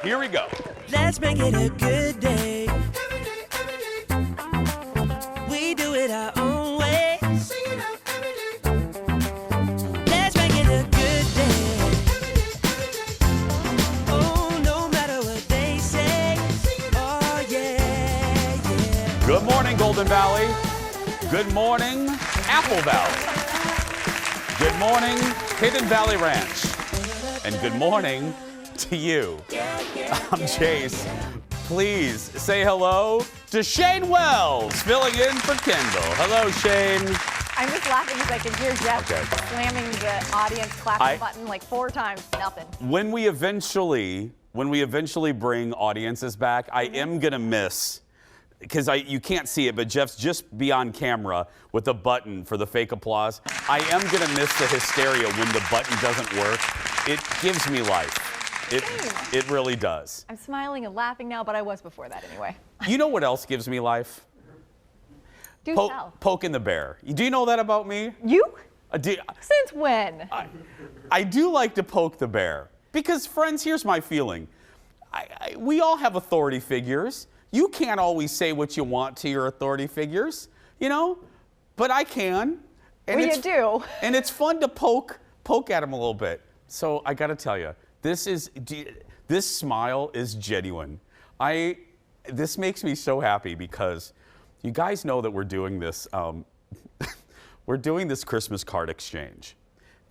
Here we go. Let's make it a good day. We do it our own way. Let's make it a good day. Oh, no matter what they say. Oh, yeah, yeah. Good morning, Golden Valley. Good morning, Apple Valley. Good morning, Hidden Valley Ranch. And good morning to you. I'm Chase. Please say hello to Shane Wells, filling in for Kendall. Hello, Shane. I'm just laughing because I can hear Jeff slamming the audience clapping button like 4 times. Nothing. When we eventually bring audiences back, I am gonna miss, because you can't see it, but Jeff's just beyond camera with the button for the fake applause. I am gonna miss the hysteria when the button doesn't work. It gives me life. It really does. I'm smiling and laughing now, but I was before that anyway. You know what else gives me life? Do tell. Poking the bear. Do you know that about me? You? Since when? I do like to poke the bear. Because, friends, here's my feeling. We all have authority figures. You can't always say what you want to your authority figures, you know? But I can. And you do. And it's fun to poke at them a little bit. So I gotta tell you, this smile is genuine. This makes me so happy because you guys know that we're doing this. We're doing this Christmas card exchange,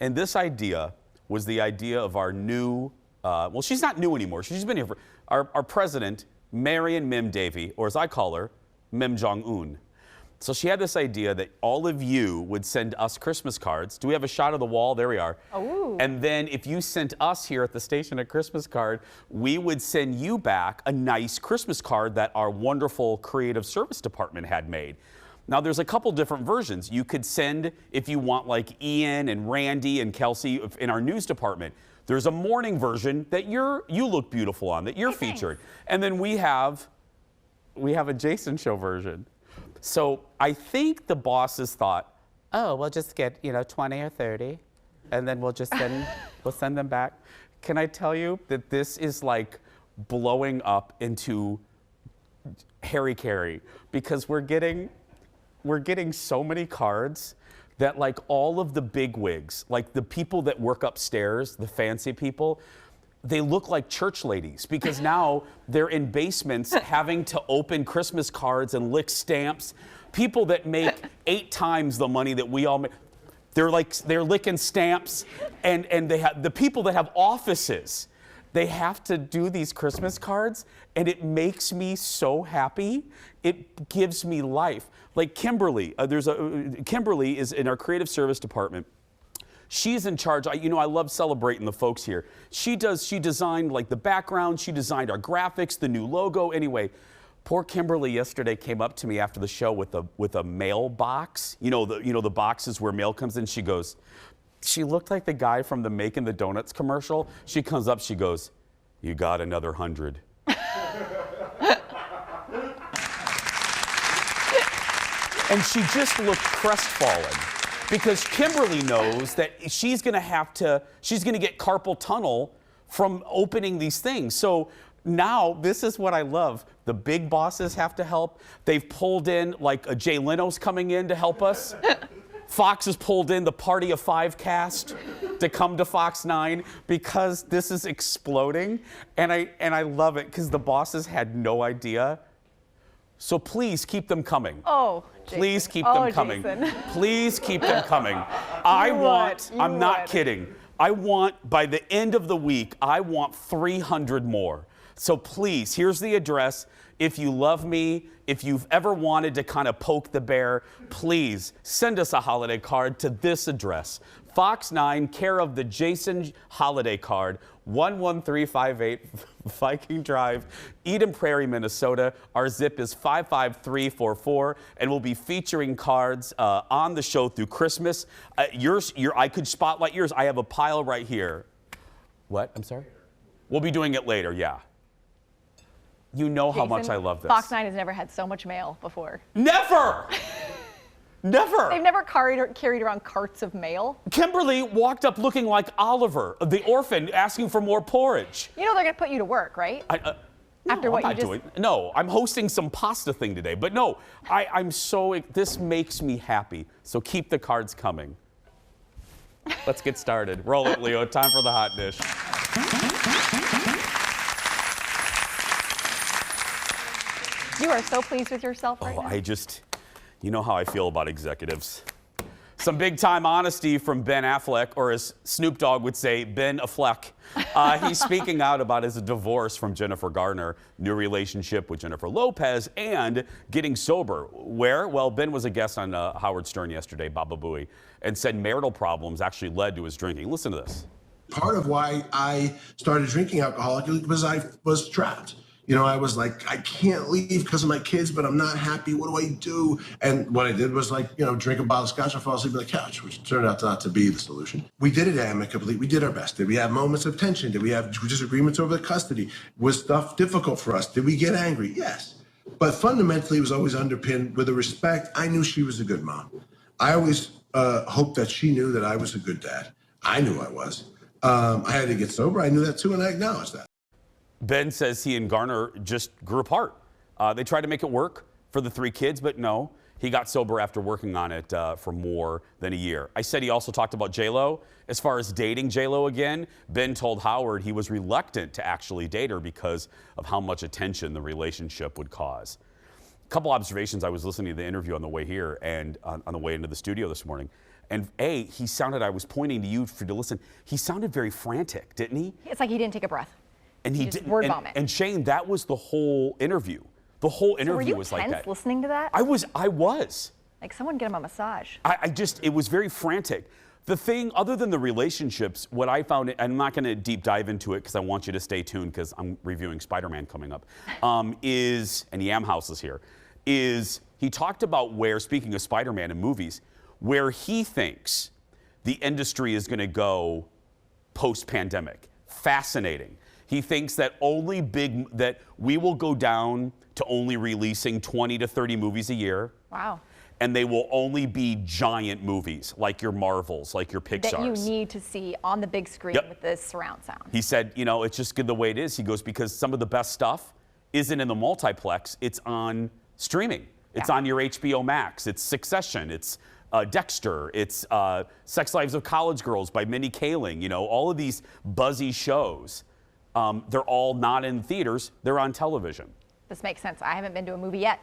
and this idea was the idea of our new. Well, she's not new anymore. She's been here for our president, Marion Mim Davy, or as I call her, Mim Jong-un. So she had this idea that all of you would send us Christmas cards. Do we have a shot of the wall? There we are. Oh. And then if you sent us here at the station a Christmas card, we would send you back a nice Christmas card that our wonderful creative service department had made. Now there's a couple different versions. You could send, if you want, like Ian and Randy and Kelsey in our news department. There's a morning version that you look beautiful on, that you're featured. And then we have a Jason Show version. So I think the bosses thought, oh, we'll just get 20 or 30, and then we'll send them back. Can I tell you that this is like blowing up into Harry Carey, because we're getting so many cards that, like, all of the bigwigs, like the people that work upstairs, the fancy people, they look like church ladies, because now they're in basements having to open Christmas cards and lick stamps. People that make 8 times the money that we all make, they're licking stamps, and they have the people that have offices. They have to do these Christmas cards, and it makes me so happy. It gives me life. Like Kimberly, Kimberly is in our creative service department. She's in charge. I love celebrating the folks here. She designed like the background. She designed our graphics, the new logo. Anyway, poor Kimberly yesterday came up to me after the show with a mail box. The boxes where mail comes in. She looked like the guy from the Making the Donuts commercial. She comes up, she goes, "You got another 100." And she just looked crestfallen. Because Kimberly knows that she's gonna get carpal tunnel from opening these things. So now this is what I love. The big bosses have to help. They've pulled in, like, Jay Leno's coming in to help us. Fox has pulled in the Party of 5 cast to come to Fox 9 because this is exploding. And I love it because the bosses had no idea. So please keep them coming. Oh, Jason. Please keep them coming. Jason. Please keep them coming. I'm not kidding. I want, by the end of the week, I want 300 more. So please, here's the address. If you love me, if you've ever wanted to kind of poke the bear, please send us a holiday card to this address. Fox 9, care of the Jason Holiday Card, 11358 Viking Drive, Eden Prairie, Minnesota. Our zip is 55344, and we'll be featuring cards on the show through Christmas. I could spotlight yours. I have a pile right here. What? I'm sorry? We'll be doing it later, yeah. You know how much I love this. Fox 9 has never had so much mail before. Never! Never. They've never carried around carts of mail. Kimberly walked up looking like Oliver, the orphan, asking for more porridge. You know they're going to put you to work, right? After what you just... No, I'm hosting some pasta thing today. But no, this makes me happy. So keep the cards coming. Let's get started. Roll it, Leo. Time for the hot dish. You are so pleased with yourself right now. You know how I feel about executives. Some big time honesty from Ben Affleck, or as Snoop Dogg would say, Ben Affleck. He's speaking out about his divorce from Jennifer Garner, new relationship with Jennifer Lopez, and getting sober. Where? Well, Ben was a guest on Howard Stern yesterday, Baba Booey, and said marital problems actually led to his drinking. Listen to this. Part of why I started drinking alcohol was I was trapped. You know, I was like, I can't leave because of my kids, but I'm not happy. What do I do? And what I did was drink a bottle of scotch and fall asleep on the couch, which turned out not to be the solution. We did it amicably. We did our best. Did we have moments of tension? Did we have disagreements over the custody? Was stuff difficult for us? Did we get angry? Yes. But fundamentally, it was always underpinned with a respect. I knew she was a good mom. I always hoped that she knew that I was a good dad. I knew I was. I had to get sober. I knew that too, and I acknowledged that. Ben says he and Garner just grew apart. They tried to make it work for the 3 kids, but no. He got sober after working on it for more than a year. I said he also talked about J-Lo. As far as dating J-Lo again, Ben told Howard he was reluctant to actually date her because of how much attention the relationship would cause. A couple observations. I was listening to the interview on the way here and on the way into the studio this morning. And he sounded, I was pointing to you to listen, he sounded very frantic, didn't he? It's like he didn't take a breath. And he just did, word vomit. And Shane, that was the whole interview. The whole interview was like that. Were you tense listening to that? I was. Like someone get him a massage. It was very frantic. The thing, other than the relationships, what I found, I'm not going to deep dive into it because I want you to stay tuned because I'm reviewing Spider-Man coming up, and Yam House is here, is he talked about where, speaking of Spider-Man in movies, where he thinks the industry is going to go post-pandemic. Fascinating. He thinks that that we will go down to only releasing 20 to 30 movies a year. Wow. And they will only be giant movies, like your Marvels, like your Pixars. That you need to see on the big screen with the surround sound. He said, it's just good the way it is. He goes, because some of the best stuff isn't in the multiplex, it's on streaming. It's on your HBO Max. It's Succession. It's Dexter. It's Sex Lives of College Girls by Mindy Kaling. All of these buzzy shows. They're all not in theaters. They're on television. This makes sense. I haven't been to a movie yet.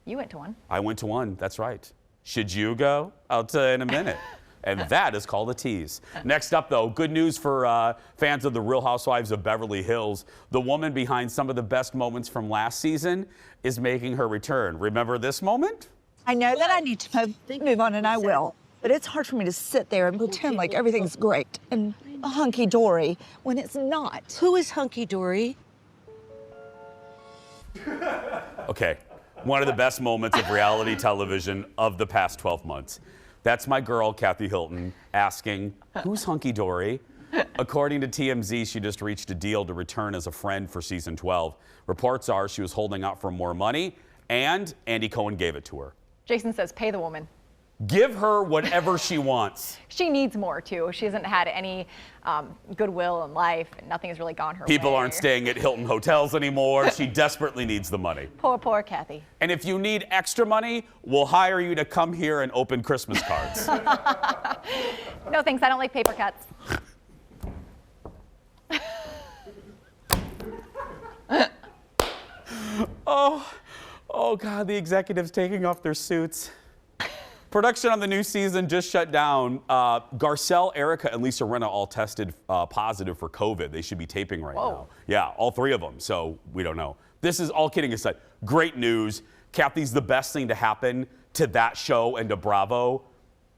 You went to one. I went to one. That's right. Should you go? I'll tell you in a minute. And that is called a tease. Next up, though, good news for fans of The Real Housewives of Beverly Hills. The woman behind some of the best moments from last season is making her return. Remember this moment? I know that I need to move on, and I will. But it's hard for me to sit there and pretend like everything's great and hunky-dory when it's not. Who is hunky-dory? Okay, one of the best moments of reality television of the past 12 months. That's my girl, Kathy Hilton, asking, who's hunky-dory? According to TMZ, she just reached a deal to return as a friend for season 12. Reports are she was holding out for more money, and Andy Cohen gave it to her. Jason says, pay the woman. Give her whatever she wants. She needs more, too. She hasn't had any goodwill in life, and nothing has really gone her way. People aren't staying at Hilton hotels anymore. She desperately needs the money. Poor Kathy. And if you need extra money, we'll hire you to come here and open Christmas cards. No, thanks. I don't like paper cuts. Oh, God, the executives taking off their suits. Production on the new season just shut down. Garcelle, Erica, and Lisa Rinna all tested positive for COVID. They should be taping right now. Yeah, all 3 of them, so we don't know. This is all kidding aside. Great news. Kathy's the best thing to happen to that show and to Bravo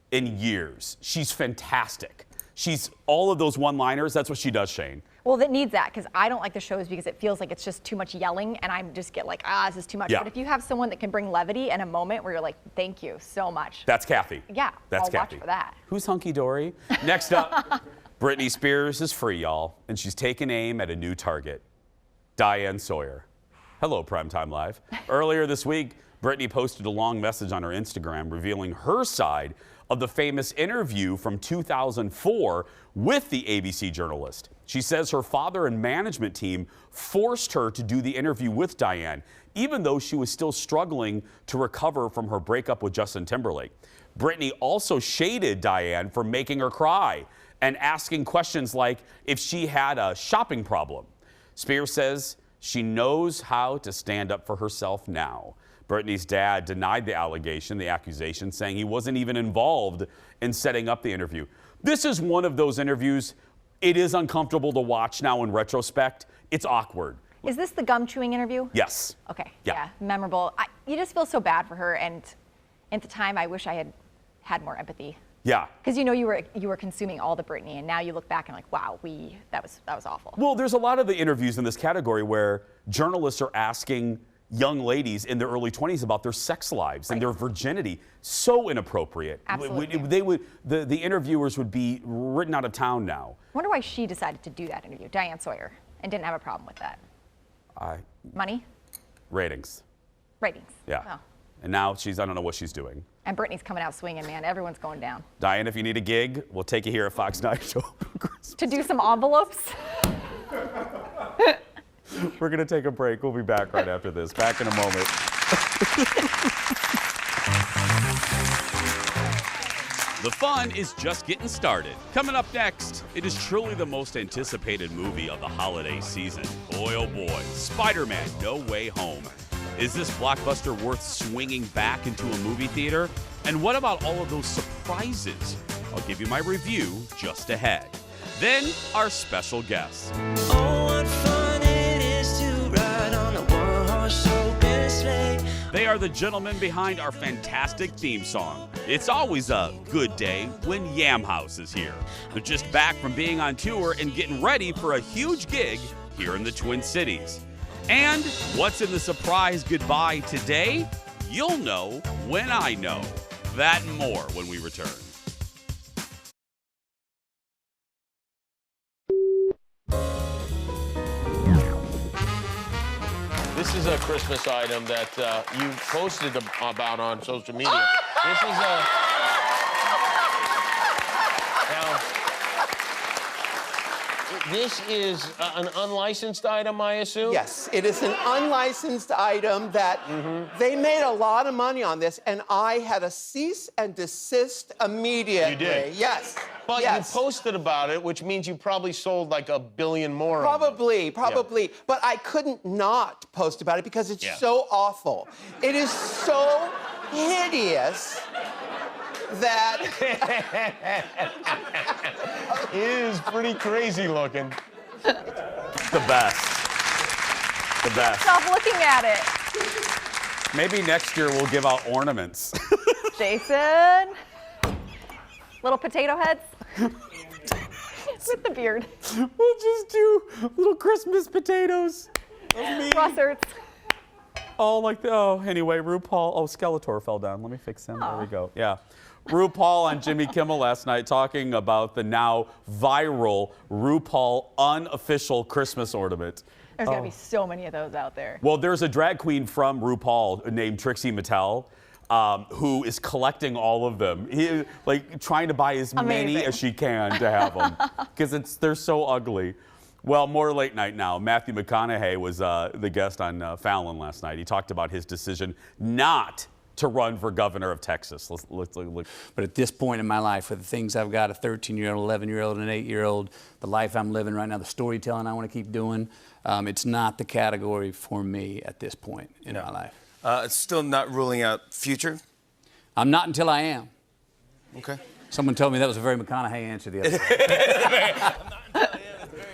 in years. She's fantastic. She's all of those one-liners. That's what she does, Shane. Well, that needs that, because I don't like the shows because it feels like it's just too much yelling, and I just get like, this is too much. Yeah. But if you have someone that can bring levity and a moment where you're like, thank you so much. That's Kathy. Yeah, that's I'll Kathy. watch for that. Who's hunky-dory? Next up, Britney Spears is free, y'all, and she's taking aim at a new target, Diane Sawyer. Hello, Primetime Live. Earlier this week, Britney posted a long message on her Instagram revealing her side of the famous interview from 2004 with the ABC journalist. She says her father and management team forced her to do the interview with Diane, even though she was still struggling to recover from her breakup with Justin Timberlake. Britney also shaded Diane for making her cry and asking questions like if she had a shopping problem. Spears says she knows how to stand up for herself now. Britney's dad denied the accusation, saying he wasn't even involved in setting up the interview. This is one of those interviews. It is uncomfortable to watch now in retrospect. It's awkward. Is this the gum chewing interview? Yes. Okay. Yeah. Memorable. You just feel so bad for her, and at the time, I wish I had more empathy. Yeah. Because you were consuming all the Britney, and now you look back and like, wow, that was awful. Well, there's a lot of the interviews in this category where journalists are asking young ladies in their early 20s about their sex lives and their virginity. So inappropriate. Absolutely. The interviewers would be written out of town now. I wonder why she decided to do that interview, Diane Sawyer, and didn't have a problem with that. Money? Ratings. Ratings. Yeah. Oh. And now I don't know what she's doing. And Britney's coming out swinging, man. Everyone's going down. Diane, if you need a gig, we'll take you here at Fox 9 Show. To do some envelopes? We're going to take a break. We'll be back right after this. Back in a moment. The fun is just getting started. Coming up next, it is truly the most anticipated movie of the holiday season. Boy, oh boy, Spider-Man: No Way Home. Is this blockbuster worth swinging back into a movie theater? And what about all of those surprises? I'll give you my review just ahead. Then, our special guests. Oh, what fun it is to ride on a one-horse open sleigh. They are the gentlemen behind our fantastic theme song. It's always a good day when Yam House is here. They're just back from being on tour and getting ready for a huge gig here in the Twin Cities. And what's in the surprise goodbye today? You'll know when I know. That and more when we return. This is a Christmas item that you posted about on social media. This is a... Now, this is an unlicensed item, I assume? Yes, it is an unlicensed item that they made a lot of money on this, and I had a cease and desist immediately. You did? Yes. But yes. you posted about it, which means you probably sold like 1 billion more. Probably. Yeah. But I couldn't not post about it because it's so awful. It is so hideous that... It is pretty crazy looking. The best. The best. Stop looking at it. Maybe next year we'll give out ornaments. Jason. Little potato heads. With the beard. We'll just do little Christmas potatoes. Russerts. Anyway, RuPaul. Oh, Skeletor fell down. Let me fix him. There we go. Yeah. RuPaul on Jimmy Kimmel last night talking about the now viral RuPaul unofficial Christmas ornament. There's got to be so many of those out there. Well, there's a drag queen from RuPaul named Trixie Mattel who is collecting all of them. Trying to buy as many as she can to have them because they're so ugly. Well, more late night now. Matthew McConaughey was the guest on Fallon last night. He talked about his decision not to run for governor of Texas. Let's look. But at this point in my life, with the things I've got, a 13-year-old, 11-year-old, and an 8-year-old, the life I'm living right now, the storytelling I want to keep doing, it's not the category for me at this point in my life. It's still not ruling out future? I'm not until I am. Okay. Someone told me that was a very McConaughey answer the other day.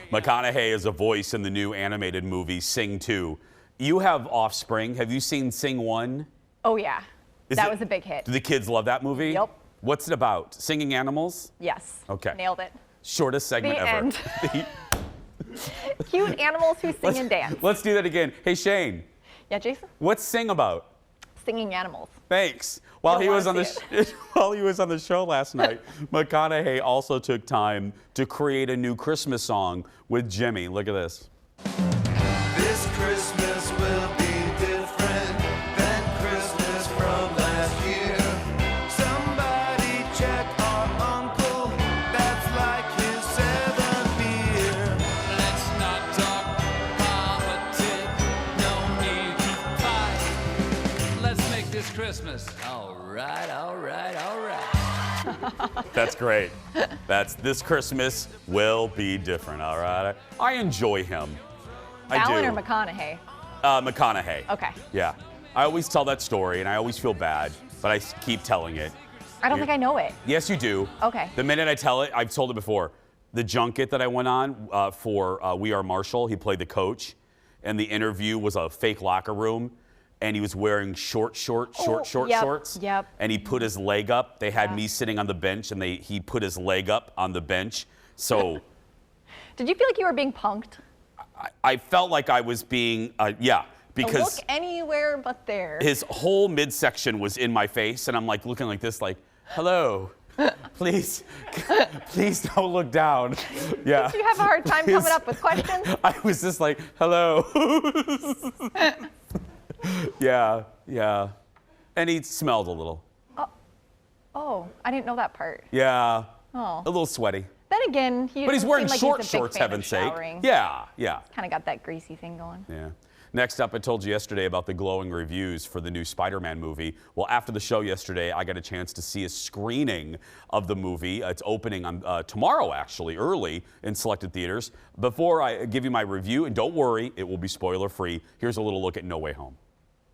McConaughey is a voice in the new animated movie Sing 2. You have offspring. Have you seen Sing 1? Oh, yeah. That was a big hit. Do the kids love that movie? Yep. What's it about? Singing animals? Yes. Okay. Nailed it. Shortest segment The ever. end. Cute animals who sing and dance. Let's do that again. Hey, Shane. Yeah, Jason? What's Sing about? Singing animals. Thanks. While he was on the show last night, McConaughey also took time to create a new Christmas song with Jimmy. Look at this. This Christmas will be different than Christmas Christmas. All right, all right, all right. That's great. That's This Christmas Will Be Different, all right? I enjoy him. Fallon I or do. McConaughey? McConaughey. Okay. Yeah. I always tell that story, and I always feel bad, but I keep telling it. I don't think I know it. Yes, you do. Okay. The minute I tell it, I've told it before. The junket that I went on for We Are Marshall, he played the coach, and the interview was a fake locker room, and he was wearing short shorts. Yep. And he put his leg up. They had me sitting on the bench, and he put his leg up on the bench. So. Did you feel like you were being punked? I felt like I was being, because look anywhere but there. his whole midsection was in my face, and I'm like looking like this, like, hello, please don't look down. Yeah. Did you have a hard time coming up with questions? I was just like, hello. Yeah. And he smelled a little. Oh, I didn't know that part. Yeah. Oh. A little sweaty. Then again, But he's wearing short shorts, heaven's sake. Yeah. Kind of got that greasy thing going. Yeah. Next up, I told you yesterday about the glowing reviews for the new Spider-Man movie. Well, after the show yesterday, I got a chance to see a screening of the movie. It's opening on tomorrow, actually, early in selected theaters. Before I give you my review, and don't worry, it will be spoiler-free, here's a little look at No Way Home.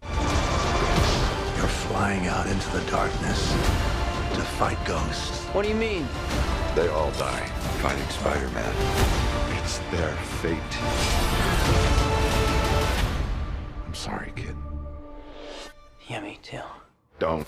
You're flying out into the darkness to fight ghosts. What do you mean? They all die fighting Spider-Man. It's their fate. I'm sorry, kid. Yeah, me too. Don't.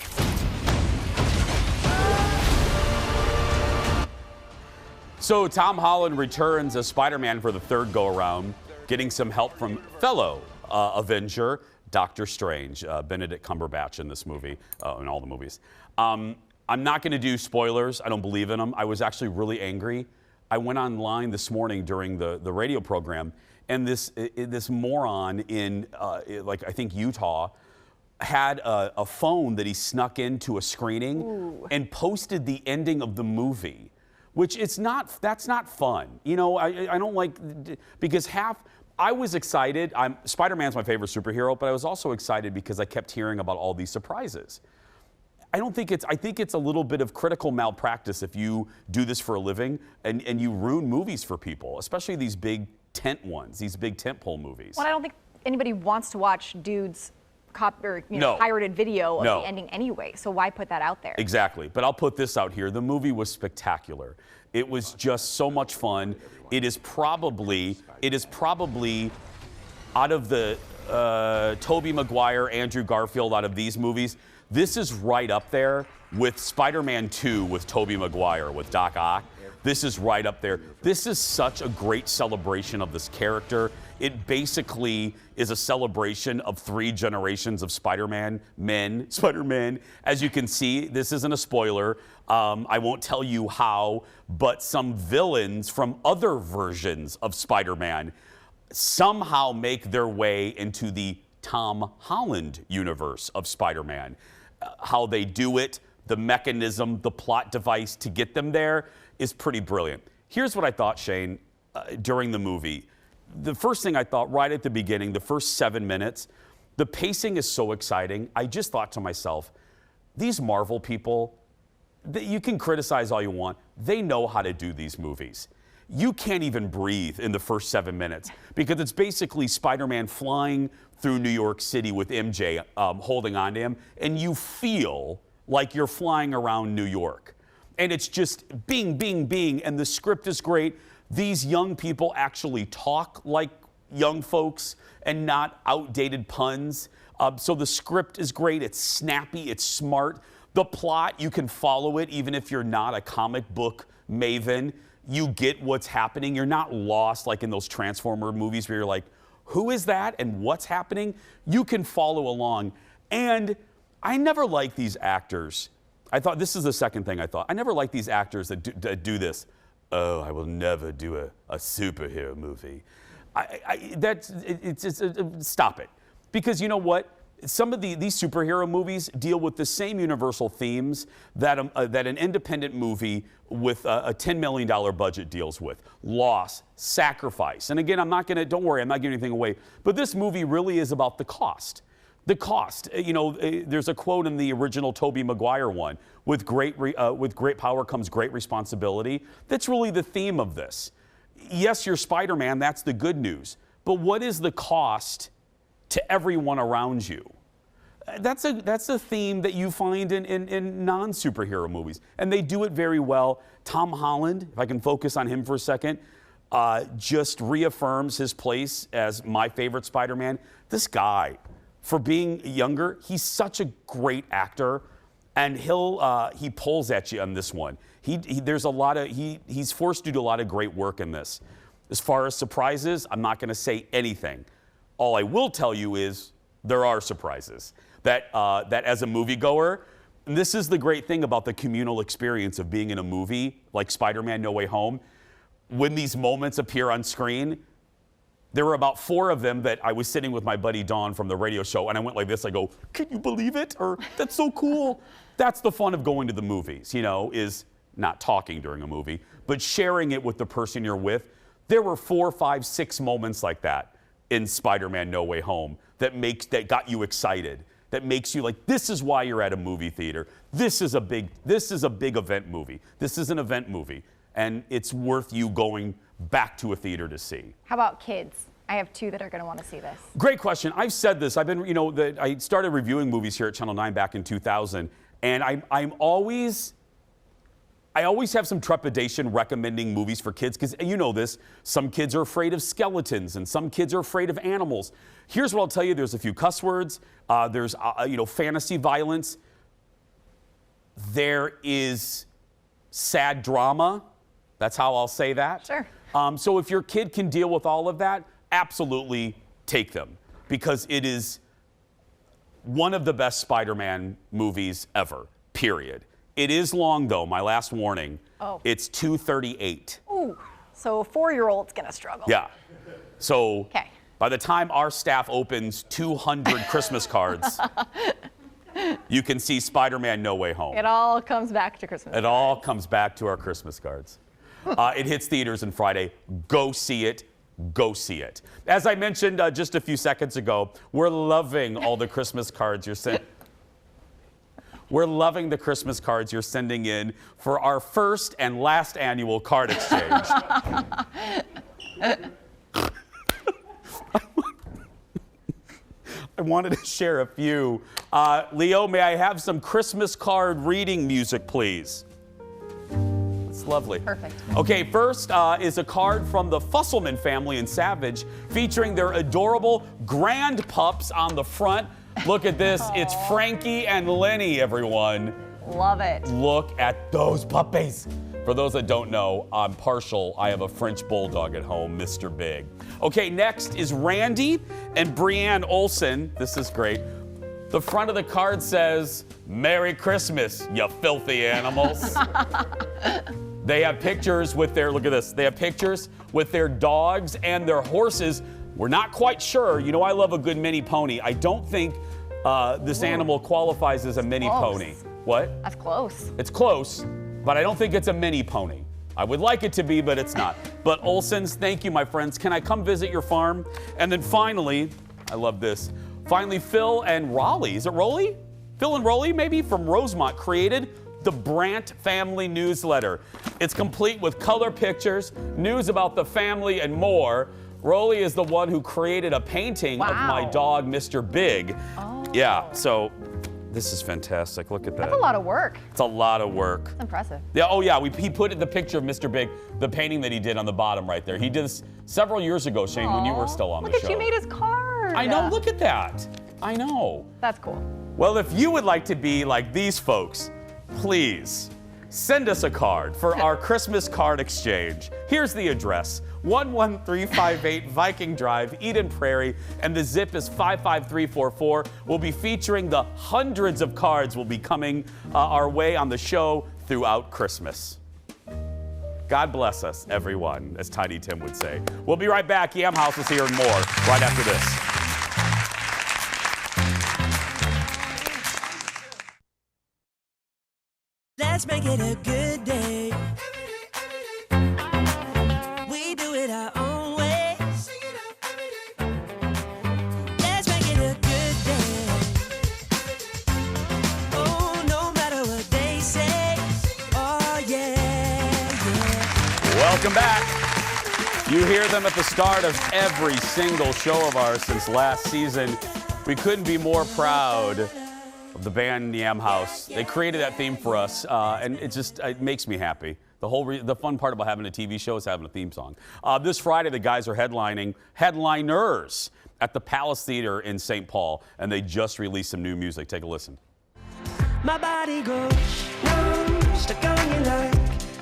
So Tom Holland returns as Spider-Man for the third go-around, getting some help from fellow Avenger, Doctor Strange, Benedict Cumberbatch in this movie, in all the movies. I'm not going to do spoilers. I don't believe in them. I was actually really angry. I went online this morning during the radio program, and this moron in, I think Utah, had a phone that he snuck into a screening and posted the ending of the movie, which that's not fun. You know, I don't like, because I was excited. Spider-Man's my favorite superhero, but I was also excited because I kept hearing about all these surprises. I think it's a little bit of critical malpractice if you do this for a living and you ruin movies for people, especially these big tent ones, these big tentpole movies. Well, I don't think anybody wants to watch dudes pirated video of the ending anyway, so why put that out there? Exactly, but I'll put this out here. The movie was spectacular. It was just so much fun. It is probably out of the Tobey Maguire, Andrew Garfield, out of these movies, this is right up there with Spider-Man 2 with Tobey Maguire, with Doc Ock. This is right up there. This is such a great celebration of this character. It basically is a celebration of 3 generations of Spider-Man men. As you can see, this isn't a spoiler. I won't tell you how, but some villains from other versions of Spider-Man somehow make their way into the Tom Holland universe of Spider-Man. How they do it, the mechanism, the plot device to get them there is pretty brilliant. Here's what I thought, Shane, during the movie. The first thing I thought right at the beginning, the first 7 minutes, the pacing is so exciting. I just thought to myself, these Marvel people, you can criticize all you want. They know how to do these movies. You can't even breathe in the first 7 minutes because it's basically Spider-Man flying through New York City with MJ holding on to him, and you feel like you're flying around New York. And it's just bing, bing, bing, and the script is great. These young people actually talk like young folks and not outdated puns. So the script is great. It's snappy. It's smart. The plot, you can follow it even if you're not a comic book maven. You get what's happening. You're not lost like in those Transformer movies where you're like, who is that and what's happening? You can follow along. And I never liked these actors. I thought, this is the second thing I thought. I never liked these actors that do this. Oh, I will never do a superhero movie. Stop it. Because you know what? Some of these superhero movies deal with the same universal themes that an independent movie with a $10 million budget deals with. Loss, sacrifice. And again, don't worry, I'm not giving anything away. But this movie really is about the cost. The cost, there's a quote in the original Tobey Maguire one, with great power comes great responsibility. That's really the theme of this. Yes, you're Spider-Man, that's the good news. But what is the cost to everyone around you? That's a theme that you find in non-superhero movies. And they do it very well. Tom Holland, if I can focus on him for a second, just reaffirms his place as my favorite Spider-Man. This guy, for being younger, he's such a great actor, and he pulls at you on this one. He's forced to do a lot of great work in this. As far as surprises, I'm not going to say anything. All I will tell you is there are surprises. That as a moviegoer, and this is the great thing about the communal experience of being in a movie like Spider-Man No Way Home. When these moments appear on screen, there were about 4 of them that I was sitting with my buddy Dawn from the radio show, and I went like this. I go, "Can you believe it?" Or "That's so cool." That's the fun of going to the movies, is not talking during a movie, but sharing it with the person you're with. There were 4, 5, 6 moments like that in Spider-Man No Way Home that got you excited. That makes you like, this is why you're at a movie theater. This is a big event movie. This is an event movie, and it's worth you going back to a theater to see. How about kids? I have 2 that are going to want to see this. Great question. I've said this. I've been, I started reviewing movies here at Channel 9 back in 2000, and I always have some trepidation recommending movies for kids because you know this. Some kids are afraid of skeletons, and some kids are afraid of animals. Here's what I'll tell you. There's a few cuss words. There's fantasy violence. There is sad drama. That's how I'll say that. Sure. So if your kid can deal with all of that, absolutely take them, because it is one of the best Spider-Man movies ever, period. It is long, though. My last warning. Oh. It's 2:38. Ooh, so a 4-year-old's going to struggle. Yeah. So Okay. by the time our staff opens 200 Christmas cards, you can see Spider-Man No Way Home. It all comes back to Christmas. It all comes back to our Christmas cards. It hits theaters on Friday. Go see it. Go see it. As I mentioned just a few seconds ago, we're loving all the Christmas cards you're sending. We're loving the Christmas cards you're sending in for our first and last annual card exchange. I wanted to share a few. Leo, may I have some Christmas card reading music, please? It's lovely. Perfect. Okay, first is a card from the Fusselman family in Savage featuring their adorable grand pups on the front. Look at this. Aww. It's Frankie and Lenny, everyone. Love it. Look at those puppies. For those that don't know, I'm partial. I have a French bulldog at home, Mr. Big. Okay, next is Randy and Brianne Olsen. This is great. The front of the card says, "Merry Christmas, you filthy animals." They have pictures with their, look at this, they have pictures with their dogs and their horses. We're not quite sure. I love a good mini pony. I don't think this animal qualifies as a mini pony. What? That's close. It's close, but I don't think it's a mini pony. I would like it to be, but it's not. But Olsen's, thank you, my friends. Can I come visit your farm? And then finally, I love this. Finally, Phil and Raleigh. Is it Rolly? Phil and Rolly, maybe, from Rosemont, created the Brandt Family Newsletter. It's complete with color pictures, news about the family, and more. Rolly is the one who created a painting of my dog, Mr. Big. Oh. Yeah, so this is fantastic. Look at that. That's a lot of work. It's a lot of work. That's impressive. Yeah. Oh, yeah. He put the picture of Mr. Big, the painting that he did on the bottom right there. He did this several years ago, Shane, when you were still on the show. Look at you made his card. I know. Look at that. I know. That's cool. Well, if you would like to be like these folks, please send us a card for our Christmas card exchange. Here's the address. 11358 Viking Drive, Eden Prairie, and the zip is 55344. We'll be featuring the hundreds of cards will be coming our way on the show throughout Christmas. God bless us, everyone, as Tiny Tim would say. We'll be right back. Yam House is here and more right after this. Let's make it a good day. We do it our own way. Let's make it a good day. Welcome back. You hear them at the start of every single show of ours since last season. We couldn't be more proud of the band Yam House. They created that theme for us, and it makes me happy. The fun part about having a TV show is having a theme song. This Friday, the guys are headliners at the Palace Theater in St. Paul, and they just released some new music. Take a listen. My body goes numb, stuck on you like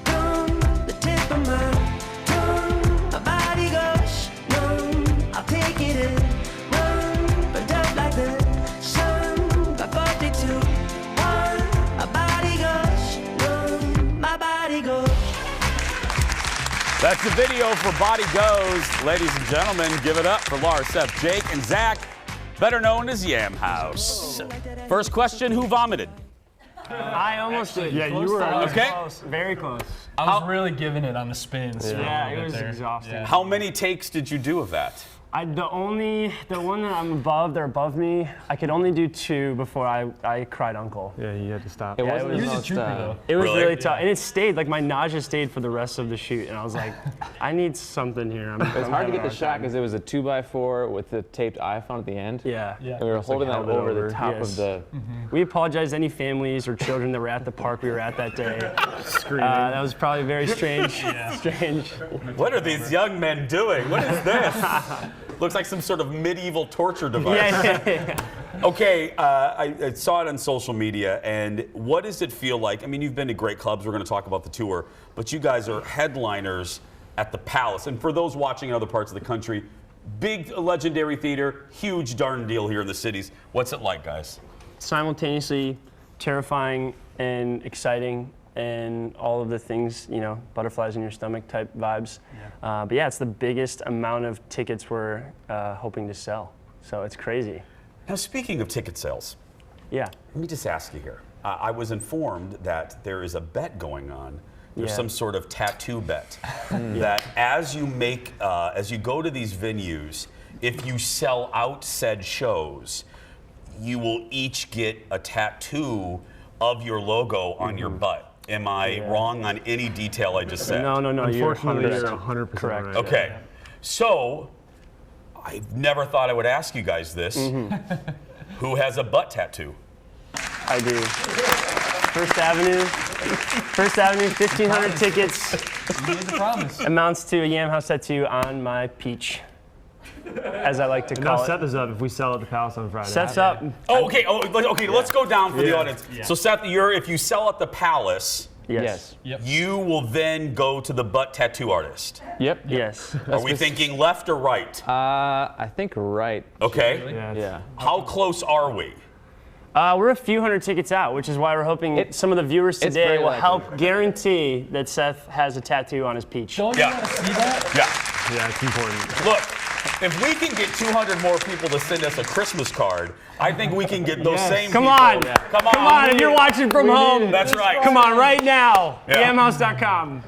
gum, the tip of my tongue. My body goes numb, I'll take it in, run, but up like the sun. Got 42, 1, my body goes numb, my body goes. That's the video for Body Goes. Ladies and gentlemen, give it up for Laura, Seth, Jake, and Zach, better known as Yam House. First question, who vomited? I almost did. Yeah, you were okay. Close, very close. I was really giving it on the spins. Yeah, it was exhausting. Yeah. How many takes did you do of that? The one that I'm above, they're above me. I could only do 2 before I cried uncle. Yeah, you had to stop. It was really tough, and it stayed. Like my nausea stayed for the rest of the shoot, and I was like, I need something here. It was hard to get the shot because it was a 2x4 with the taped iPhone at the end. Yeah. And we were holding that over the top of the. We apologize to any families or children that were at the park we were at that day. Screaming. That was probably very strange. Strange. What are these young men doing? What is this? Looks like some sort of medieval torture device. Yeah. Okay, I saw it on social media, and what does it feel like? I mean, you've been to great clubs. We're going to talk about the tour, but you guys are headliners at the Palace. And for those watching in other parts of the country, big legendary theater, huge darn deal here in the cities. What's it like, guys? Simultaneously terrifying and exciting, and all of the things, you know, butterflies in your stomach type vibes. Yeah. But yeah, it's the biggest amount of tickets we're hoping to sell. So it's crazy. Now, speaking of ticket sales, yeah, let me just ask you here. I was informed that there is a bet going on. There's some sort of tattoo bet that as you go to these venues, if you sell out said shows, you will each get a tattoo of your logo on your butt. Am I wrong on any detail I just said? No. Unfortunately, you're 100% correct. right. Okay. So, I never thought I would ask you guys this. Who has a butt tattoo? I do. First Avenue, 1,500 tickets. You made the promise. Amounts to a Yam House tattoo on my peach, as I like to call it. Seth is up if we sell at the Palace on Friday. Seth's up. Oh, okay. Okay. Let's go down for the audience. Yeah. So, Seth, if you sell at the Palace, yes. You will then go to the butt tattoo artist. Yep. Yes. Are we thinking left or right? I think right. Okay. Really? Yeah. How close are we? We're a few hundred tickets out, which is why we're hoping some of the viewers today will help guarantee that Seth has a tattoo on his peach. Don't you want to see that? Yeah, it's important. Look, if we can get 200 more people to send us a Christmas card, I think we can get those same people. Come on, if you're it. watching from home. That's right. Come on, right now. Yamhouse.com.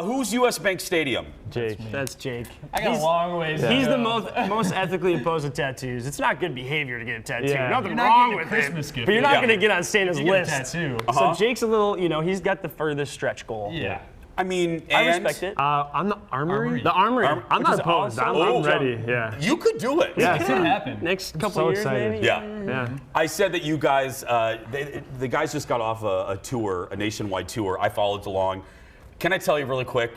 Who's US Bank Stadium? Jake. That's Jake. I got a long ways. He's the most ethically opposed to tattoos. It's not good behavior to get a tattoo. Yeah. Nothing You're not wrong getting a with Christmas it. gift. But you're not going to get on Santa's list. Get a tattoo. So Jake's a little, he's got the furthest stretch goal. Yeah. I mean, I respect it. On the Armory? The Armory. I'm not opposed. I'm ready. Yeah. You could do it. Yeah, it could happen. Next couple years, maybe. Yeah. I said that you guys, the guys just got off a tour, a nationwide tour. I followed along. Can I tell you really quick?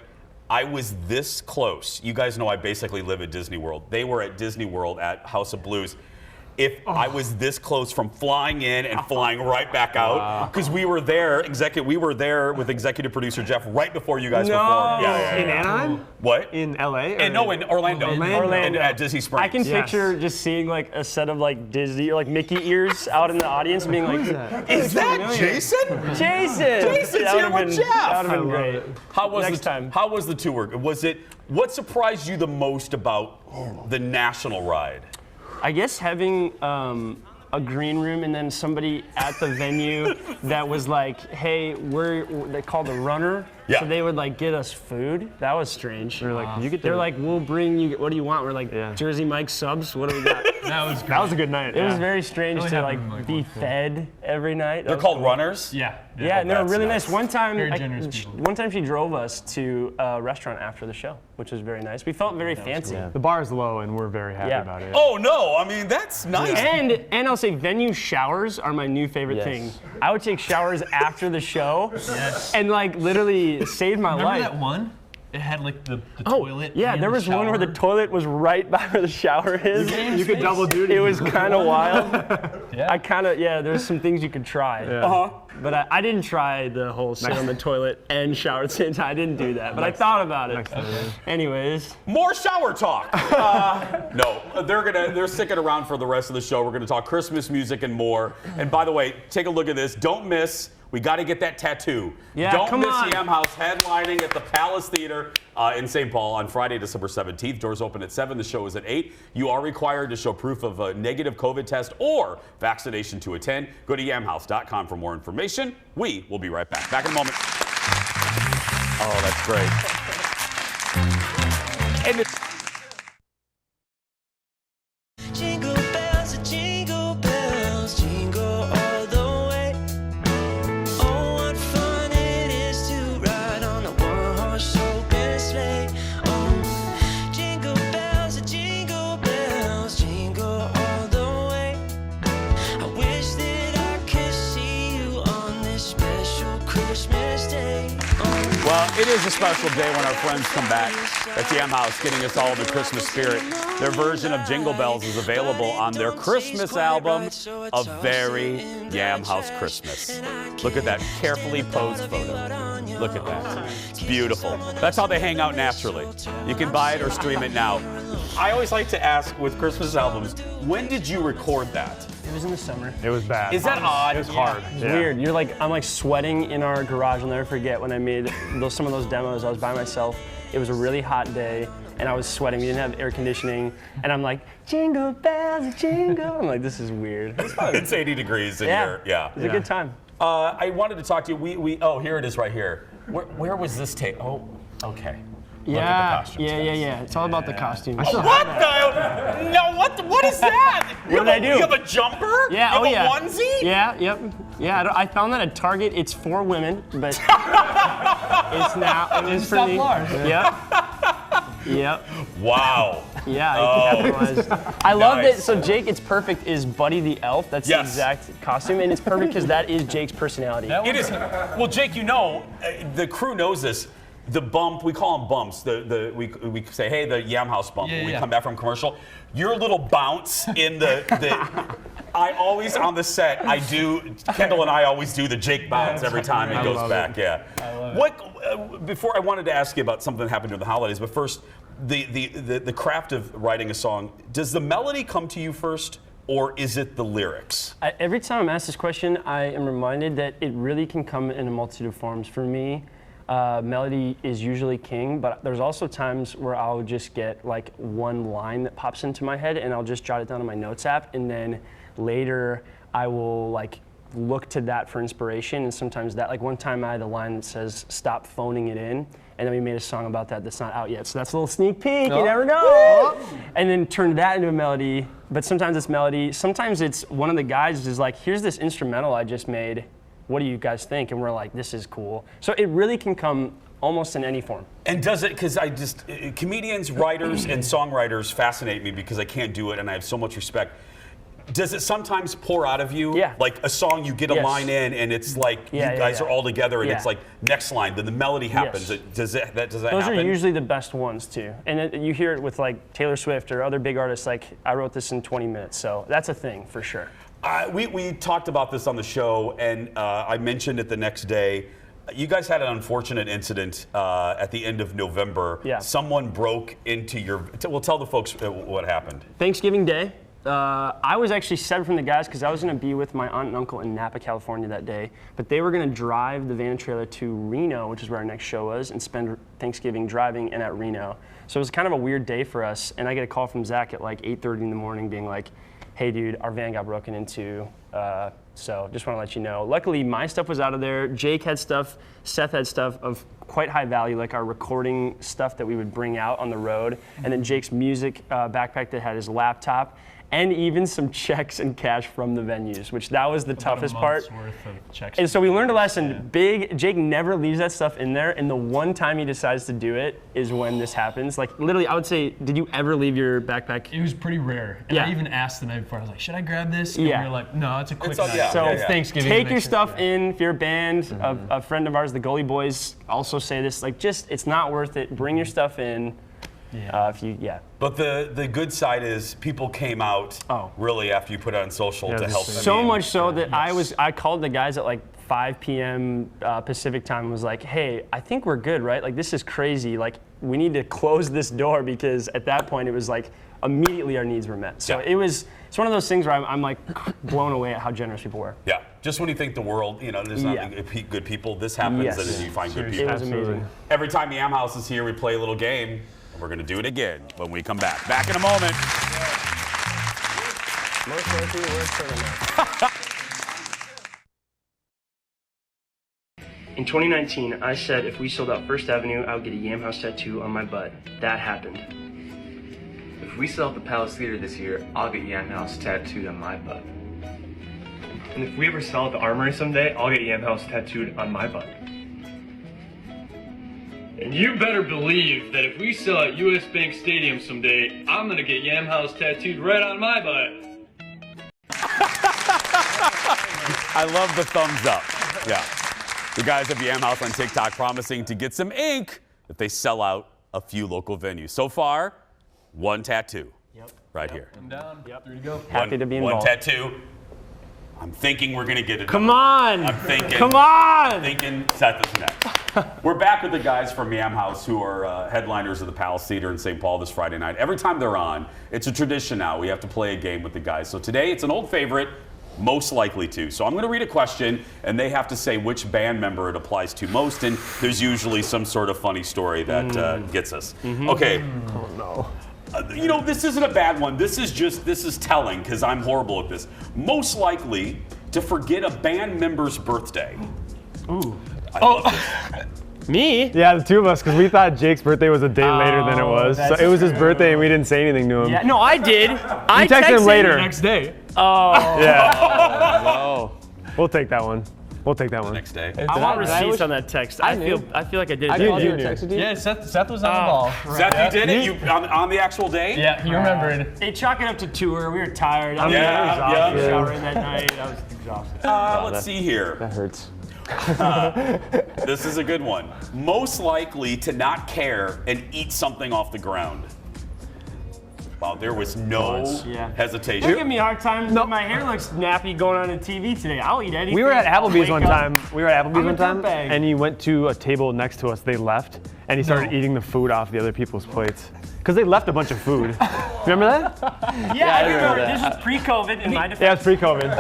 I was this close. You guys know I basically live at Disney World. They were at Disney World at House of Blues. I was this close from flying in and flying right back out, because we were there with executive producer Jeff right before you guys performed. In Anaheim? What? In LA? No, in Orlando. Orlando. At Disney Springs. I can picture just seeing like a set of like Disney or like Mickey ears out in the audience and being like, Is that Jason? Jason's here with Jeff. That would have been great. How was the tour? What surprised you the most about the national ride? I guess having a green room and then somebody at the venue that was like, hey, they called the runner. Yeah. So they would like get us food. That was strange. They're like, you get They're like, we'll bring you. What do you want? We're like, Jersey Mike subs. What do we got? That was a good night. It was very strange to like be fed every night. They're called runners? Yeah. Yeah, and they were really nice. One Very time, generous people. one time she drove us to a restaurant after the show, which was very nice. We felt very fancy. The bar is low, and we're very happy about it. Oh no, I mean that's nice. And I'll say venue showers are my new favorite thing. I would take showers after the show, and like literally save my life. Remember that one? It had like the toilet. Yeah, and there the was one where the toilet was right by where the shower is. You could double duty. It was kind of wild. There's some things you could try. But I didn't try the whole sit on the toilet and shower at the same time. I didn't do that, but I thought about it. Anyways. More shower talk. No, they're sticking around for the rest of the show. We're gonna talk Christmas music and more. And by the way, take a look at this. Don't miss. We got to get that tattoo. Yeah, Don't miss on. Yam House headlining at the Palace Theater in St. Paul on Friday, December 17th. Doors open at 7. The show is at 8. You are required to show proof of a negative COVID test or vaccination to attend. Go to yamhouse.com for more information. We will be right back. Back in a moment. Oh, that's great. And Jingle bells, jingle bells, jingle all the way. Oh, what fun it is to ride on a one-horse open sleigh. Oh, jingle bells, jingle all the way. I wish that I could see you on this special Christmas day. Oh. well, it is a special day when our friends come back. That's Yam House getting us all in the Christmas spirit. Their version of Jingle Bells is available on their Christmas album, A Very Yam House Christmas. Look at that carefully posed photo. Look at that. It's beautiful. That's how they hang out naturally. You can buy it or stream it now. I always like to ask with Christmas albums, when did you record that? It was in the summer. It was bad. Is that odd? It was hard. It's weird. I'm like sweating in our garage. I'll never forget when I made some of those demos. I was by myself. It was a really hot day, and I was sweating. We didn't have air conditioning, and I'm like, jingle bells, jingle. I'm like, this is weird. It's 80 degrees in here. Yeah. It was a good time. I wanted to talk to you. Oh, here it is right here. Where was this tape? Oh, okay. Look at the costumes, guys. It's all about the costumes. What the? No, what is that? What did I do? You have a jumper? Yeah, you have a onesie? Yeah, yep. Yeah, I found that at Target. It's for women, but it's now. It is for me. Yep. Wow. Yeah, I capitalized. I love that. So Jake, it's perfect, is Buddy the Elf. That's the exact costume, and it's perfect because that is Jake's personality. It is. Well, Jake, the crew knows this. The bump, we call them bumps. We say, hey, the Yam House bump. When we come back from commercial, your little bounce in the I always on the set, Kendall and I always do the Jake bounce every time it goes back. Yeah. I love it. Before I wanted to ask you about something that happened during the holidays, but first, the craft of writing a song. Does the melody come to you first, or is it the lyrics? Every time I'm asked this question, I am reminded that it really can come in a multitude of forms. For me, melody is usually king, but there's also times where I'll just get like one line that pops into my head and I'll just jot it down on my notes app, and then later I will like look to that for inspiration. And sometimes that, like one time I had a line that says, stop phoning it in, and then we made a song about that that's not out yet. So that's a little sneak peek, you never know. And then turned that into a melody, but sometimes it's melody. Sometimes it's one of the guys is like, here's this instrumental I just made. What do you guys think? And we're like, this is cool. So it really can come almost in any form. And does it, because comedians, writers, and songwriters fascinate me because I can't do it and I have so much respect. Does it sometimes pour out of you? Yeah. Like a song, you get a line in and it's like you guys are all together and it's like next line, then the melody happens. Does that Those happen? are usually the best ones too. And you hear it with like Taylor Swift or other big artists, like I wrote this in 20 minutes. So that's a thing for sure. We talked about this on the show, and I mentioned it the next day. You guys had an unfortunate incident at the end of November. Yeah. Someone broke into your. Well, tell the folks what happened. Thanksgiving Day. I was actually separate from the guys because I was going to be with my aunt and uncle in Napa, California that day. But they were going to drive the van and trailer to Reno, which is where our next show was, and spend Thanksgiving driving and at Reno. So it was kind of a weird day for us. And I get a call from Zach at like 8:30 in the morning being like, hey dude, our van got broken into, so just want to let you know. Luckily, my stuff was out of there. Jake had stuff, Seth had stuff of quite high value, like our recording stuff that we would bring out on the road, and then Jake's music backpack that had his laptop, and even some checks and cash from the venues, which that was the toughest part. Worth of checks. And so we learned a lesson. Jake never leaves that stuff in there, and the one time he decides to do it is when this happens. Like literally, I would say, did you ever leave your backpack? It was pretty rare. And I even asked the night before, I was like, should I grab this? And we were like, no, it's a quick night. So it's Thanksgiving. Take your stuff in. If you're a band, a friend of ours, the Goalie Boys, also say this, like just, it's not worth it. Bring your stuff in. But the good side is people came out really after you put it on social to help them. So much so that I called the guys at like 5 p.m. Pacific time and was like, hey, I think we're good, right? Like this is crazy. Like we need to close this door because at that point it was like immediately our needs were met. So it's one of those things where I'm like blown away at how generous people were. Yeah, just when you think the world, there's not good people, this happens and then you find good people. It was amazing. Every time Yam House is here, we play a little game. We're going to do it again when we come back. Back in a moment. In 2019, I said if we sold out First Avenue, I would get a Yam House tattoo on my butt. That happened. If we sell out the Palace Theater this year, I'll get Yam House tattooed on my butt. And if we ever sell at the Armory someday, I'll get Yam House tattooed on my butt. And you better believe that if we sell at US Bank Stadium someday, I'm gonna get Yam House tattooed right on my butt. I love the thumbs up. Yeah. The guys at Yam House on TikTok promising to get some ink if they sell out a few local venues. So far, one tattoo right here. I'm down. Yep. 3 to go. Happy to be involved. One tattoo. I'm thinking we're going to get it. Come on. I'm thinking. Come on. I'm thinking Seth is next. We're back with the guys from Yam House who are headliners of the Palace Theater in St. Paul this Friday night. Every time they're on, it's a tradition now. We have to play a game with the guys. So today it's an old favorite, most likely to. So I'm going to read a question, and they have to say which band member it applies to most, and there's usually some sort of funny story that gets us. Okay. Oh, no. This isn't a bad one. This is telling because I'm horrible at this. Most likely to forget a band member's birthday. Ooh. I love this. Me? Yeah, the two of us, because we thought Jake's birthday was a day later than it was. So it was his birthday and we didn't say anything to him. Yeah, no, I did. I texted him later. The next day. Oh. Yeah. No. We'll take that one. We'll take that one. Next day. I want receipts on that text. I feel like I did. I called you and texted you. Yeah, Seth was on the ball. Seth, you did it? You on the actual day? Yeah, he remembered. They chalk it up to tour. We were tired. I was showering that night. I was exhausted. Let's see here. That hurts. This is a good one. Most likely to not care and eat something off the ground. Wow, there was no hesitation. Don't give me a hard time. No. My hair looks nappy going on TV today. I'll eat anything. We were at Applebee's one time. I'm a And he went to a table next to us. They left, and he started eating the food off the other people's plates. Because they left a bunch of food. Remember that? Yeah, I remember. This was pre-COVID in my defense. Yeah, it's pre-COVID.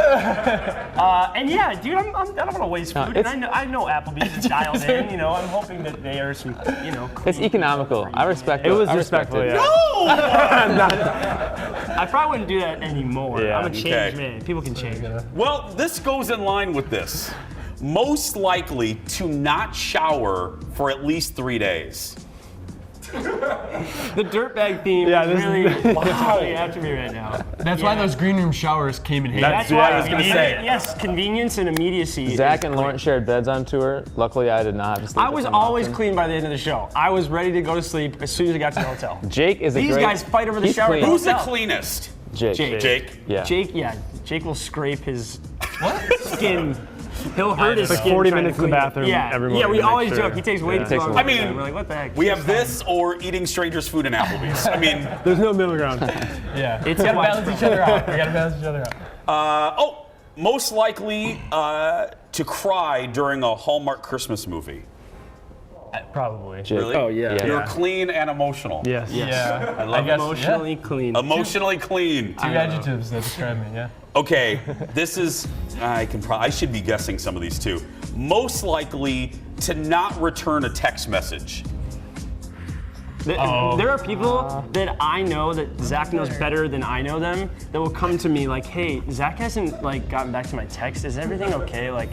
And yeah, dude, I don't want to waste food. And I know Applebee's is dialed in. I'm hoping that they are some, It's economical. I respect it. It was respectful, yeah. No! I probably wouldn't do that anymore. Yeah. I'm a changed man. People can change. Well, this goes in line with this. Most likely to not shower for at least 3 days. The dirtbag theme is really after me right now. That's why those green room showers came in handy. That's why I was going to say. Yes, convenience and immediacy. Zach and Lauren shared beds on tour. Luckily, I did not have to sleep. I was always clean by the end of the show. I was ready to go to sleep as soon as I got to the hotel. Jake is These guys fight over the shower. Who's the cleanest? Jake. Yeah. Jake will scrape his skin. He'll hurt his skin. Like 40 minutes in the bathroom every morning. Yeah, we always joke. He takes way too long. I mean, we're like, what the heck? We have this or eating strangers' food in Applebee's. I mean, there's no middle ground. Yeah, we gotta balance each other out. Most likely to cry during a Hallmark Christmas movie. Probably. Really? Oh yeah. You're clean and emotional. Yes. Yeah. I love emotionally clean. Emotionally clean. Two adjectives that describe me. Yeah. Okay, this is I should be guessing some of these too. Most likely to not return a text message. There are people that I know that Zach knows better than I know them that will come to me like, hey, Zach hasn't like gotten back to my text. Is everything okay? Like,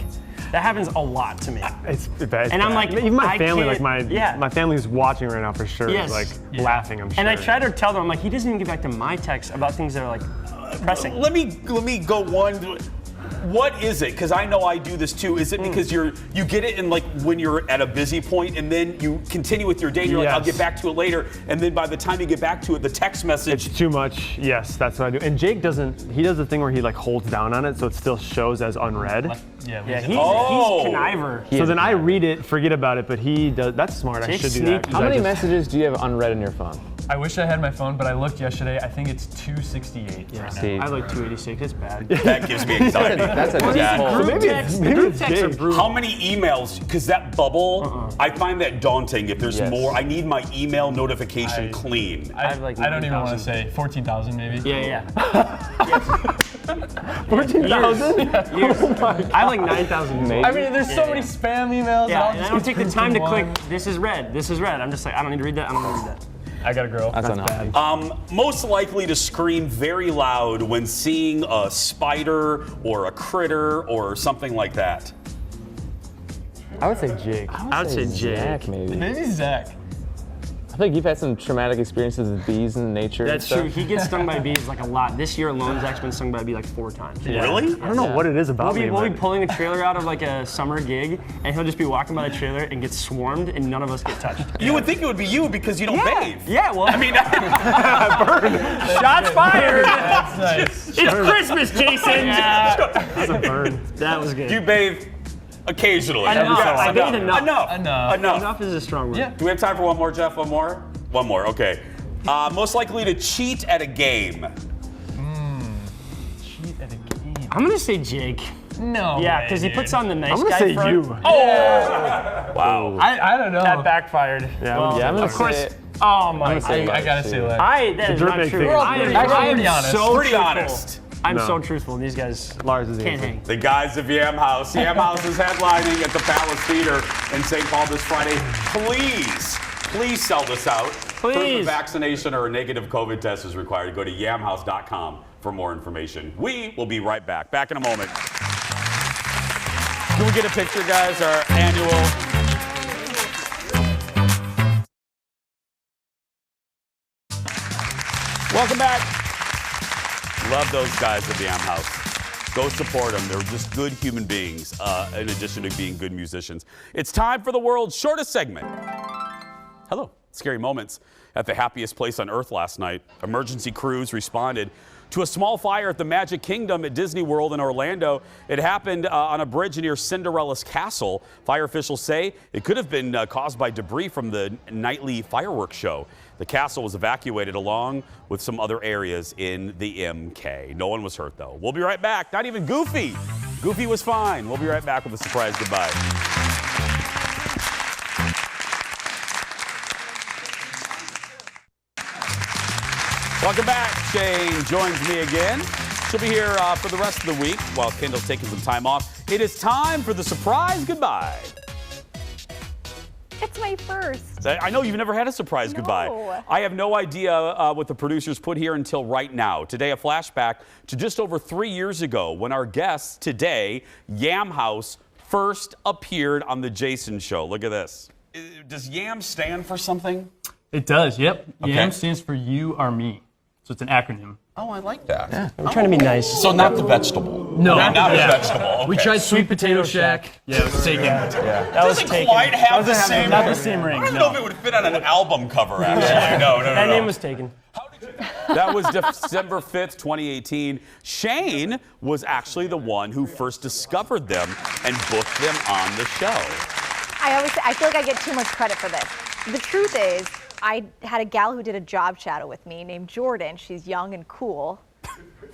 that happens a lot to me. It's bad. And I'm like, even my I family, can't- like my family who's watching right now for sure, is like laughing. I'm sure. And I try to tell them, I'm like, he doesn't even get back to my text about things that are like pressing. Let me go one. What is it? Because I know I do this too. Is it because you get it in like when you're at a busy point and then you continue with your day and you're like, I'll get back to it later. And then by the time you get back to it, the text message. It's too much. Yes, that's what I do. And Jake doesn't, he does the thing where he like holds down on it so it still shows as unread. He's conniver. So then I read it, forget about it, but he does, that's smart. I should do that. How many messages do you have unread in your phone? I wish I had my phone, but I looked yesterday. I think it's 268 right now. I like 286. It's bad. That gives me anxiety. That's a Group texts are brutal. How many emails? Because that bubble, I find that daunting. If there's more, I need my email notification clean. I don't even want to say 14,000 maybe. Yeah. 14,000? I have like 9,000. I mean, there's so many spam emails. Yeah, and I don't take the time to click, this is red, this is red. I'm just like, I don't need to read that, I don't need to read that. I gotta grow. That's bad. Most likely to scream very loud when seeing a spider or a critter or something like that. I would say Jake. I would say Jake. Zach, maybe. Maybe Zach. I think you've had some traumatic experiences with bees in nature. That's true. He gets stung by bees like a lot. This year alone, Zach's been stung by a bee like 4 times. Really? I don't know what it is about We'll be pulling a trailer out of like a summer gig, and he'll just be walking by the trailer and get swarmed, and none of us get touched. You would think it would be you because you don't bathe. Yeah, well, I mean, shots fired. That's nice. It's Christmas, Jason. That's a burn. That was good. you bathe occasionally. I bathe enough. Enough. Enough is a strong word. Yeah. Do we have time for one more, Jeff? One more? One more, okay. Most likely to cheat at a game. Cheat at a game. I'm gonna say Jake. No. Yeah, because he puts on the nice I'm gonna guy say front. you. Oh! Wow. I don't know. That backfired. Yeah, well, I'm gonna of course. say- Oh my I'm gonna say God. I gotta say that. That is drip not make true. things. I am pretty honest. so Pretty truthful. honest. I'm No. so truthful. These guys Lars is the can't answer. hang. The guys of Yam House. Yam House is headlining at the Palace Theater in St. Paul this Friday. Please sell this out. Proof of Please. vaccination or a negative COVID test is required. Go to yamhouse.com for more information. We will be right back. Back in a moment. Can we get a picture, guys? Our annual. Welcome back. Love those guys at the Yam House. Go support them. They're just good human beings, in addition to being good musicians. It's time for the world's shortest segment. Hello. Scary moments at the happiest place on earth last night. Emergency crews responded to a small fire at the Magic Kingdom at Disney World in Orlando. It happened on a bridge near Cinderella's castle. Fire officials say it could have been caused by debris from the nightly fireworks show. The castle was evacuated along with some other areas in the MK. No one was hurt, though. We'll be right back. Not even Goofy. Goofy was fine. We'll be right back with a surprise goodbye. Welcome back. Shane joins me again. She'll be here for the rest of the week while Kendall's taking some time off. It is time for the surprise goodbye. It's my first. I know you've never had a surprise goodbye. I have no idea what the producers put here until right now. Today, a flashback to just over 3 years ago when our guest today, Yam House, first appeared on The Jason Show. Look at this. Does Yam stand for something? It does, yep. Okay. YAM stands for You Are Me. So it's an acronym. Oh, I like that. Yeah. We're trying to be nice. So not the vegetable. No, not the vegetable. Okay. We tried Sweet Potato Shack. Yeah, it was taken. That was Doesn't taken. quite have the same. Not the same ring. I don't know if it would fit on an album cover, actually. No. That name was taken. That was December 5th, 2018. Shane was actually the one who first discovered them and booked them on the show. I feel like I get too much credit for this. The truth is, I had a gal who did a job shadow with me named Jordan. She's young and cool,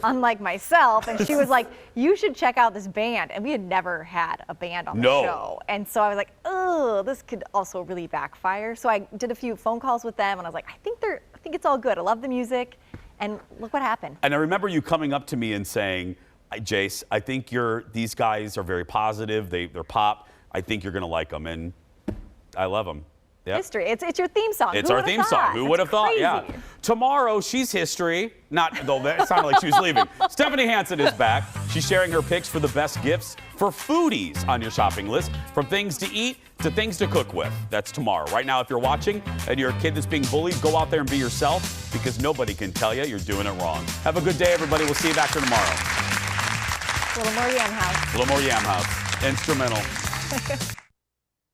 unlike myself. And she was like, you should check out this band. And we had never had a band on the show. And so I was like, oh, this could also really backfire. So I did a few phone calls with them and I was like, I think it's all good. I love the music. And look what happened. And I remember you coming up to me and saying, Jace, I think these guys are very positive. They're pop. I think you're going to like them. And I love them. Yep. History. It's your theme song. It's Who our would've theme song. thought? Who would have thought? Crazy. Yeah. Tomorrow, she's history. Not, though that sounded like she was leaving. Stephanie Hansen is back. She's sharing her picks for the best gifts for foodies on your shopping list, from things to eat to things to cook with. That's tomorrow. Right now, if you're watching and you're a kid that's being bullied, go out there and be yourself, because nobody can tell you you're doing it wrong. Have a good day, everybody. We'll see you back here tomorrow. A little more Yam House. A little more Yam House. Instrumental.